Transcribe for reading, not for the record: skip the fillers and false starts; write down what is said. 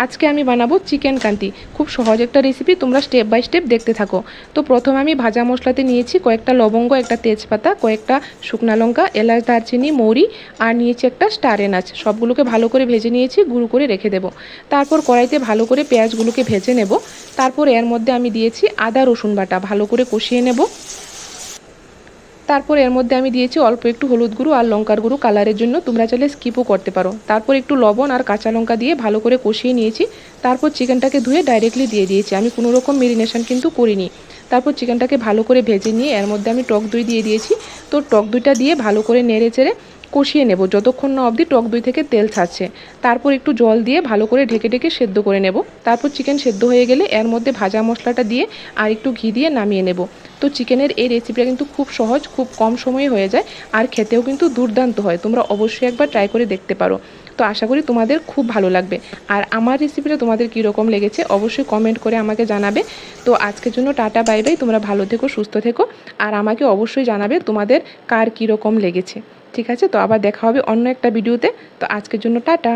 আজকে আমি বানাবো চিকেন কান্তি। খুব সহজ একটা রেসিপি, তোমরা স্টেপ বাই স্টেপ দেখতে থাকো। তো প্রথমে আমি ভাজা মশলাতে নিয়েছি কয়েকটা লবঙ্গ, একটা তেজপাতা, কয়েকটা শুকনা লঙ্কা, এলাচ, দারচিনি, মৌরি আর নিয়েছি একটা স্টার এলাচ। সবগুলোকে ভালো করে ভেজে নিয়েছি, গুঁড়ো করে রেখে দেবো। তারপর কড়াইতে ভালো করে পেঁয়াজগুলোকে ভেজে নেব। তারপর এর মধ্যে আমি দিয়েছি আদা রসুন বাটা, ভালো করে কষিয়ে নেব। তারপর এর মধ্যে আমি দিয়েছি অল্প একটু হলুদ গুঁড়ো আর লঙ্কার গুঁড়ো কালারের জন্য, তোমরা চাইলে স্কিপও করতে পারো। তারপর একটু লবণ আর কাঁচা লঙ্কা দিয়ে ভালো করে কষিয়ে নিয়েছি। তারপর চিকেনটাকে ধুয়ে ডাইরেক্টলি দিয়ে দিয়েছি, আমি কোনো রকম মেরিনেশন কিন্তু করিনি। তারপর চিকেনটাকে ভালো করে ভেজে নিয়ে এর মধ্যে আমি টক দই দিয়ে দিয়েছি। তো টক দইটা দিয়ে ভালো করে নেড়ে চেড়ে কষিয়ে নেব যতক্ষণ না অবধি টক দই থেকে তেল ছাড়ছে। তারপর একটু জল দিয়ে ভালো করে ঢেকে ঢেকে সেদ্ধ করে নেব। তারপর চিকেন সেদ্ধ হয়ে গেলে এর মধ্যে ভাজা মশলাটা দিয়ে আর একটু ঘি দিয়ে নামিয়ে নেব। তো চিকেনের এই রেসিপিটা কিন্তু খুব সহজ, খুব কম সময়ে হয়ে যায় আর খেতেও কিন্তু দুর্দান্ত হয়। তোমরা অবশ্যই একবার ট্রাই করে দেখতে পারো। তো আশা করি তোমাদের খুব ভালো লাগবে। আর আমার রেসিপিটা তোমাদের কীরকম লেগেছে অবশ্যই কমেন্ট করে আমাকে জানাবে। তো আজকের জন্য টাটা, বাই বাই। তোমরা ভালো থেকো, সুস্থ থেকো। আর আমাকে অবশ্যই জানাবে তোমাদের কার কীরকম লেগেছে। ঠিক আছে, তো আবার দেখা হবে অন্য একটা ভিডিওতে। তো আজকের জন্য টাটা।